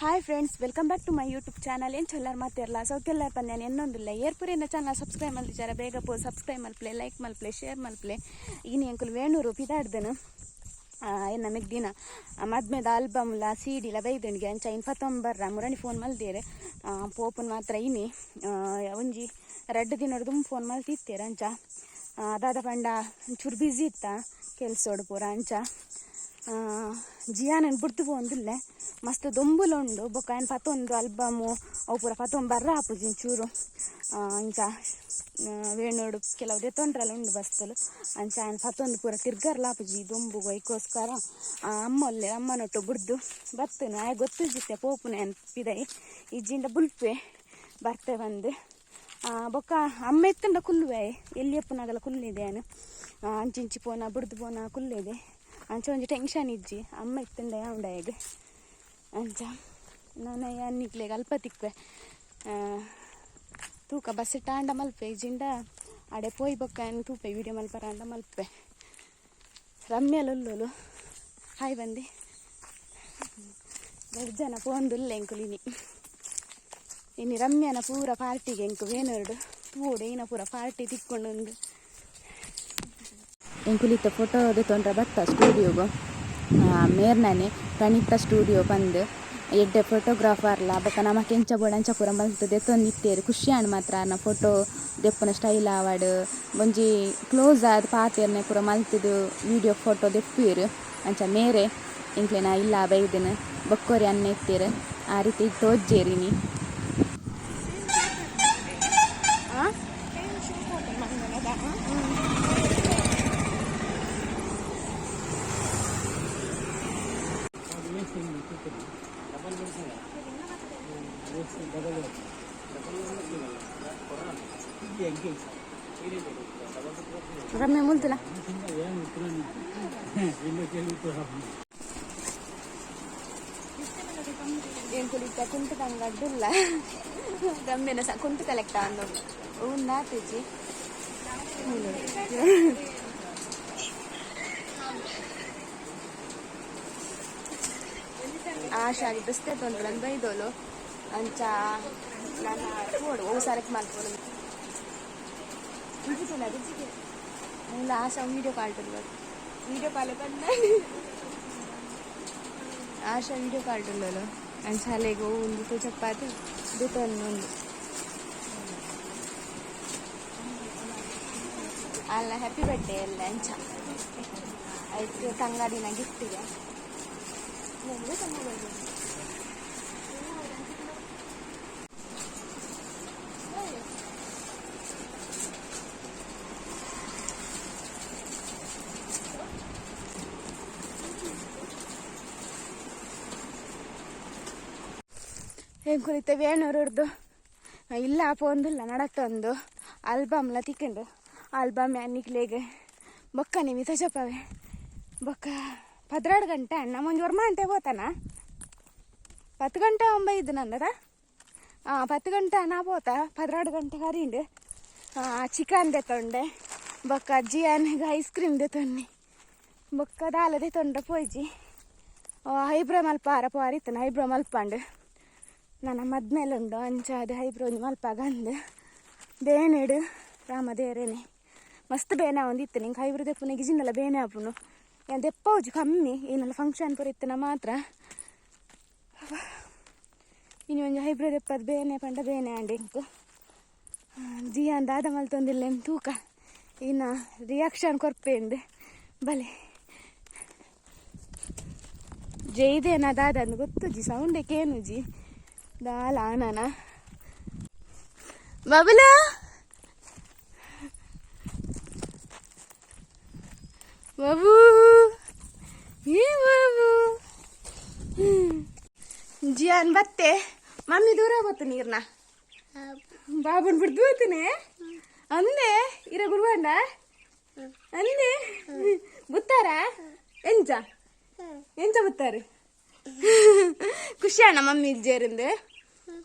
Hi friends, welcome back to my YouTube channel. ಏನು ಚೊಲ್ಲಾರು ಮಾತಿರಲ್ಲ ಸೌಕೆಲ್ಲಾರು ಪಂದ್ಯಾನ ಇನ್ನೊಂದಿಲ್ಲ ಏರ್ಪುರಿನ ಚಾನಲ್ ಸಬ್ಸ್ಕ್ರೈಬ್ ಮಲ್ತಿದ್ದಾರೆ. ಬೇಗ ಪೋ ಸಬ್ಸ್ಕ್ರೈಬ್ ಮಲ್ಪ್ಲೆ, ಲೈಕ್ ಮಲ್ಪ್ಲೆ, ಶೇರ್ ಮಲ್ಪ್ಲೆ. ಈಗ ಅಂಕಲ್ ವೇಣೂರು ಪಿದಾಡ್ದನು ಎನ್ನ ಮೆಗ್ದಿನ ಮದ್ಮೆದ ಆಲ್ಬಮ್ಲ ಸಿಡಿಲ ಬೈದಣಿಗೆ ಅಂಚ 29 ಮುರಣಿ ಫೋನ್ ಮಲ್ದೇರೆ ಪೋಪನ್ ಮಾತ್ರ ಇನಿ ಒಂಜಿ 2 ದಿನದ ಫೋನ್ ಮಲ್ತಿತ್ತೇರೆ ಅಂಚ ದಾದ ಪಂಡ ಚೂರು ಬ್ಯುಸಿ ಇತ್ತ ಕೆಲ್ಸೋಡು ಪೂರ ಅಂಚ ಜಿಯಾನನ್ ಬಿಡ್ತು ಪೋಂದಿಲ್ಲೆ ಮಸ್ತ್ ದೊಂಬುಲುಂಡು ಬೊಕ್ಕ ಏನು ಪತ್ತೊಂದು ಆಲ್ಬಮು ಅವು ಪೂರ ಪತ್ತೊಂದು ಬರ್ರ ಹಾಪುಜಿ ಚೂರು ಅಂಚ ವೇಣೋಡು ಕೆಲವು ದೆತ್ತೊಂಡ್ರಲ್ಲ ಉಂಡು ಬಸ್ತಲು ಅಂಚ ಏನು ಪತ್ತೊಂದು ಪೂರ ತಿರ್ಗರ್ಲ ಹಾಪುಜಿ ದೊಂಬು ಬೈಕೋಸ್ಕರ ಅಮ್ಮನೊಟ್ಟು ಬಿಡ್ದು ಬರ್ತನು ಆಯ ಗೊತ್ತಿದ್ದಿತ್ತೆ ಪೋಪುನ ಏನು ಪಿದೈ ಇಜ್ಜಿಂಡ ಬುಲ್ಪೆ ಬರ್ತೆ ಬಂದು ಬೊಕ್ಕ ಅಮ್ಮ ಎತ್ತಂಡ ಕುಲ್ಲುವೆ ಎಲ್ಲಿಯಪ್ಪನಾಗಲ್ಲ ಕುಲ್ಲಿದೆ ಏನು ಅಂಚಿಂಚಿ ಪೋನ ಬಿಡ್ದು ಪೋನ ಕುಲ್ಲಿದೆ ಅಂಚ ಒಂಜಿ ಟೆನ್ಷನ್ ಇಜ್ಜಿ ಅಮ್ಮ ಎತ್ತಂಡ ಯಾವಂಡ ಈಗ ಅಂಚ ನಾನು ಅನ್ನಿಕ್ಲೆಗೆ ಅಲ್ಪ ತಿಕ್ವೆ ತೂಕ ಬಸ್ ಟಾಂಡ ಮಲ್ಪೆ ಇಜ್ಜಿಂಡ ಅಡೆ ಪೋಯ್ ಬೊಕ್ಕ ಏನು ತೂಪೆ ವೀಡಿಯೋ ಮಲ್ಪರಾಂಡ ಮಲ್ಪೆ ರಮ್ಯಲೊಲ್ಲೋಲು ಹಾಯ್ ಬಂದೆ ದೊಡ್ಡ ಜನ ಪೋಂದುಲ್ಲ ಎಂಕುಲಿನಿ ಇನ್ನು ರಮ್ಯನ ಪೂರ ಪಾರ್ಟಿಗೆ ಎಂಕು ವೇನರ್ಡು ಪೂಡೆ ಇನ್ನ ಪೂರ ಪಾರ್ಟಿ ತಿಕ್ಕೊಂಡು ಎಂಕುಲಿತ ಫೋಟೋ ತೊಂಡ್ರೆ ಬತ್ತ ಸ್ಟುಡಿಯೋಗು ಮೇರ್ನಾನೆ ಪ್ರಣೀತ ಸ್ಟುಡಿಯೋ ಬಂದು ಎಡ್ಡೆ ಫೋಟೋಗ್ರಾಫರ್ಲ ಬೊಕ್ಕ ನಮ ಕೆಂಚ ಬೋಡಂಚ ಪೂರ ಬಂತದೆ ತೊಂದಿತ್ತೇರು ಖುಷಿ ಆಣ್ ಮಾತ್ರ ನಾ ಫೋಟೋ ದೆಪ್ಪನ ಸ್ಟೈಲ್ ಆವಾಡು ಒಂಜಿ ಕ್ಲೋಸ್ ಆದ ಪಾತೆರ್ನೆ ಪೂರ ಮಲ್ತದು ವೀಡಿಯೋ ಫೋಟೋ ದೆಪ್ಪೇರು ಅಂಚ ಮೇರೆ ಇಂಕ್ಲೆ ನಾ ಇಲ್ಲ ಬೈದನು ಬೊಕ್ಕೋರಿ ಅನ್ನ ಎತ್ತೇರು ಆ ರೀತಿ ತೋಜ್ಜೇರಿನಿ ರಮ್ಯ ಮುಲ್ತಲ ಏನ್ ಕುಳಿತ ಕುಂಟು ತಂಗಡ್ಡಿಲ್ಲ ರಮ್ಯನ ಸ ಕುಂಟು ಕಲೆಕ್ಟ್ ಅನ್ನೋ ಉನ್ನ ತೆಜಿ ಆಶಾಗಿ ಬಿಸ್ತೆ ತೊಂದ್ರೆ ಬೈದೋಲು ಅಂಚ ನಾನು ನೋಡು ಓ ಸರಕ್ಕೆ ಮಾಡ್ಬೋದು ಬಿಜಿತಿಲ್ಲ ಇಲ್ಲ ಆಶಾ ವೀಡಿಯೋ ಕಾಲ್ ವೀಡಿಯೋ ಕಾಲ್ ಬಂದ ಆಶಾ ವೀಡಿಯೋ ಕಾಲ್ ಅಂಚ ಶಾಲೆಗೆ ಒಂದು ಚಪಾತಿ ಒಂದು ಅಲ್ಲ ಹ್ಯಾಪಿ ಬರ್ಡೇ ಎಲ್ಲ ಅಂಚ ಆಯ್ತು ತಂಗಾಡಿನ ಗಿಫ್ಟಿಗೆ ಹೇಗೆ ಕುರಿತ ವೇಣೂರದ್ದು ಇಲ್ಲ ಪೋಂದಿಲ್ಲ ನಡತ್ತೊಂದು ಆಲ್ಬಮ್ಲ ತಿಕ್ಕೊಂಡು ಆಲ್ಬಮ್ ಅನ್ನಿಕ್ಲೆಗೆ ಬೊಕ್ಕ ನೀವು ತಜಪವೆ ಬೊಕ್ಕ 12 ಗಂಟೆ ಅಣ್ಣ ಮುಂಜಿ ವರ್ಮಂಟೆ ಹೋತಾನ 10 ಗಂಟೆ 9 ನಂದದ 10 ಗಂಟೆ ನಾ ಹೋತ 12 ಗಂಟೆ ಹರಿಂಡು ಚಿಕನ್ ದೆತ್ತೊಂಡೆ ಬೊಕ್ಕ ಜಿಯಾನಿಗೆ ಐಸ್ ಕ್ರೀಮ್ ದೆತ್ತೊನ್ನಿ ಬೊಕ್ಕ ದಾಲ ದೆತ್ತೊಂಡ್ರೆ ಪೋಯ್ಜಿ ಐಬ್ರೋ ಮಲ್ಪ ಪಾರಿತ್ತನ ಐಬ್ರೋ ಮಲ್ಪಂಡು ನನ್ನ ಮದ್ಮೇಲುಂಡು ಅಂಚ ಅದು ಐಬ್ರೋ ಮಲ್ಪಾಗ ಅಂದು ಬೇನೆಡು ರಾಮ ದೇರೇನೆ ಮಸ್ತ್ ಬೇನೆ ಒಂದಿತ್ತು ನಿಂಗೆ ಐಬ್ರೋ ದೆಪ್ಪು ನೆಗಿಜಿನಲ್ಲ ಬೇನೆ ಆಪುನು ಏನು ದೆಪ್ಪ ಹೋಜಿ ಕಮ್ಮಿ ಏನೆಲ್ಲ ಫಂಕ್ಷನ್ ಪುರಿತ್ತನ ಮಾತ್ರ ಇನ್ನು ಒಂಜಿ ಐಬ್ರೋ ದೆಪ್ಪದು ಬೇನೆ ಪಂಡ ಬೇನೆ ಅಂಡಿ ಇಂಕು ಜಿಯಾನ್ ದಾದ ಮಲ್ತೊಂದಿಲ್ಲ ಏನು ತೂಕ ಇನ್ನು ರಿಯಾಕ್ಷನ್ ಕೊರ್ಪೆಂದು ಬಲೆ ಜೈದೇನ ದಾದ ಅಂದು ಗೊತ್ತು ಜಿ ಸೌಂಡೆ ಕೇನು ಜಿ ದಾಲ ಆನನ ಬಬಲ ಬಾಬು ಬಾಬು ಜಿಯಾನ್ ಬತ್ತೆ ಮಮ್ಮಿ ದೂರ ಗೊತ್ತು ನೀರ್ನ ಬಾಬನ್ ಬಿಡ್ದು ಹೋಗ್ತೀನಿ ಅಂದೆ ಇರ ಗುರುವಂಡ ಅಂದೆ ಬುತ್ತಾರ ಎಂಚ ಬುತ್ತಾರೆ ಖುಷಿ ಅಣ್ಣ ಮಮ್ಮಿ ಇಜ್ಜೇರಿಂದು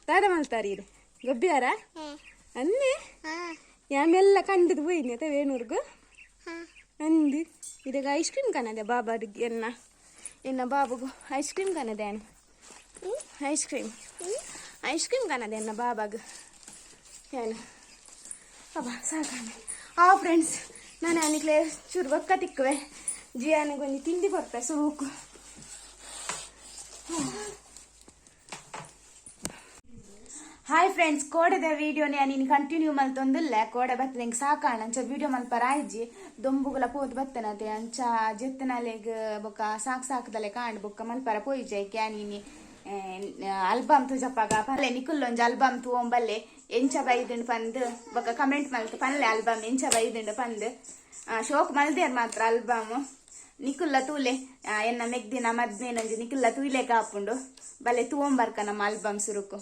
ದಾದ ಮಲ್ತಾರ ಇರು ಗೊಬ್ಬ್ಯಾರ ಅಂದೆ ಯಾಮೆಲ್ಲ ಕಂಡದು ಹೋಯ್ನಿ ಅತ್ತ ವೇಣೂರ್ಗು ಅಂದು ಇದಕ್ಕೆ ಐಸ್ ಕ್ರೀಮ್ ಕನದೆ ಬಾಬಾರಿಗೆ ಎನ್ನ ಬಾಬುಗು ಐಸ್ ಕ್ರೀಮ್ ಕನದೆ ಐಸ್ ಕ್ರೀಮ್ ಐಸ್ ಕ್ರೀಮ್ ಕಾಣದೆ ಅನ್ನ ಬಾಬಾಗ ಏನು ಅಬ್ಬ ಸಾಕಾನೆ ಫ್ರೆಂಡ್ಸ್ ನಾನು ಅನಿಕ್ಲೆ ಚೂರು ಬೊಕ್ಕ ತಿಕ್ಕುವೆ ಜಿಯಾನಿಗೊಂದು ತಿಂಡಿ ಕೊಡ್ಪೆ ಸುರುಕು ಹಾಯ್ ಫ್ರೆಂಡ್ಸ್ ಕೋಡೆದ ವಿಡಿಯೋನೇ ನೀನು ಕಂಟಿನ್ಯೂ ಮಲ್ತೊಂದಿಲ್ಲ ಕೋಡೆ ಬರ್ತದೆ ನಂಗೆ ಸಾಕಾಣ ಅಂಚ ವಿಡಿಯೋ ಮಲ್ಪರ ಆಯ್ಜಿ ದೊಂಬುಗಳ ಪೋದು ಬತ್ತನತೆ ಅಂಚ ಜೆತ್ತನಾಲೆಗ್ ಬೊಕ್ಕ ಸಾಕ್ದಲೆ ಕಾಂಡ್ ಬೊಕ್ಕ ಮಲ್ಪರ ಪೋಯ್ಜೆ ಕ್ಯಾನಿನಿ ಆಲ್ಬಮ್ ತುಜಪ್ಪಾಗ ಪಲ್ಲೆ ನಿಕುಲ್ಲೊಂಜಿ ಆಲ್ಬಮ್ ತೂಂಬಲ್ಲೆ ಎಂಚ ಬೈದುಂಡು ಪಂದು ಬೊಕ್ಕ ಕಮೆಂಟ್ ಮಲ್ತು ಪನ್ಲೆ ಆಲ್ಬಮ್ ಎಂಚ ಬೈದುಂಡು ಪಂದು ಶೋಕ್ ಮಲ್ದೇರ್ ಮಾತ್ರ ಆಲ್ಬಮ್ ನಿಕುಲ್ಲ ತೂಲೆ ಎನ್ನ ಮೆಗ್ದಿನ ಮದ್ಮೇನೊಂಜಿ ನಿಕುಲ್ಲ ತೂಲೆ ಕಾಪುಂಡು ಬಲ್ಲೆ ತೂಂಬರ್ಕ ನಮ್ಮ ಆಲ್ಬಮ್ ಸುರುಕು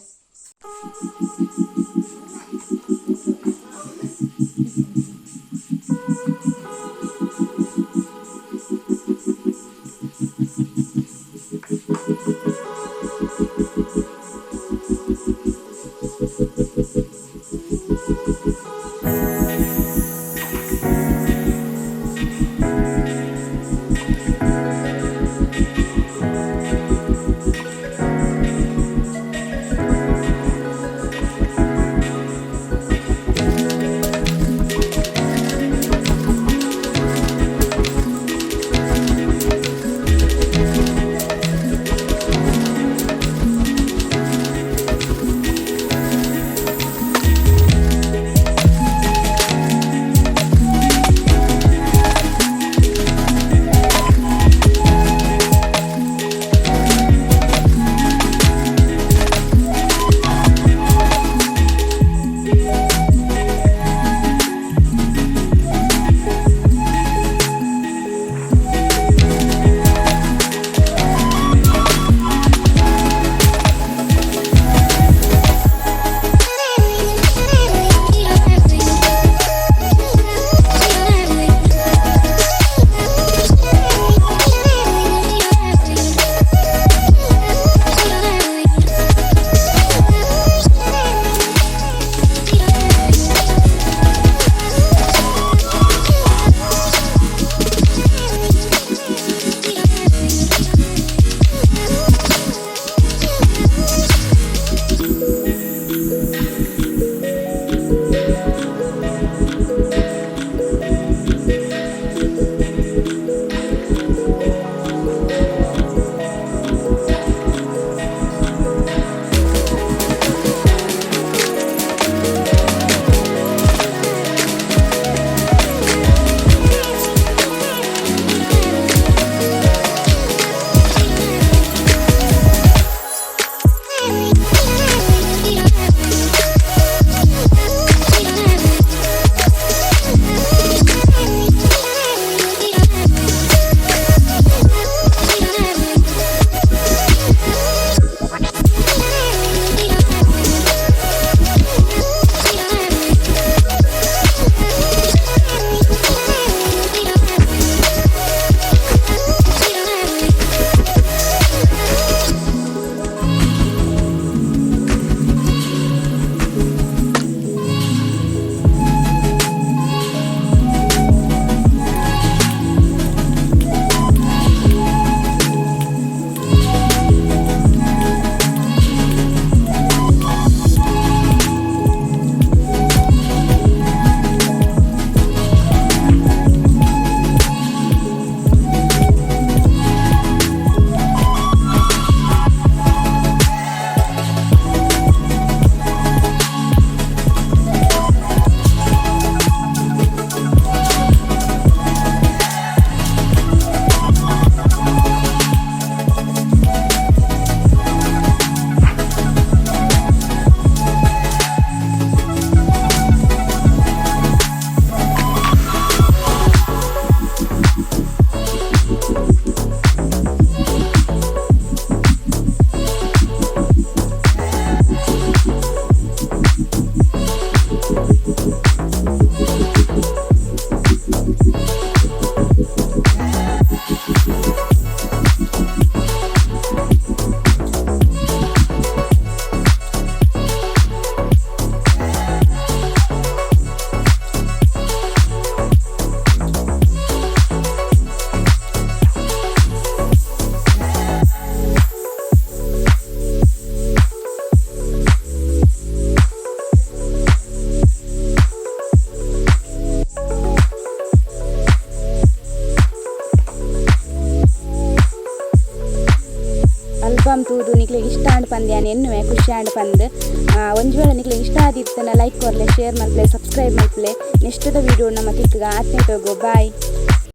ಆಲ್ಬಮ್ ತೂದು ನಿಕ್ಲಿಗೆ ಇಷ್ಟ ಆಂಡ್ ಪಂದೆ ನಾನು ಎನ್ನುವೆ ಖುಷಿ ಆಂಡ್ ಪಂದು ಒಂದು ವೇಳೆ ನಿಕ್ಲಿಗೆ ಇಷ್ಟ ಆದಿತ್ತನ ಲೈಕ್ ಕೊರಲೆ ಶೇರ್ ಮಲ್ಪಲೆ ಸಬ್ಸ್ಕ್ರೈಬ್ ಮಲ್ಪಲೆ ನೆಕ್ಸ್ಟ್ ವಿಡಿಯೋ ನಮ್ಮ ತಿಕ್ಕಗ ಆತ್ಮೀಯ ಬಾಯ್.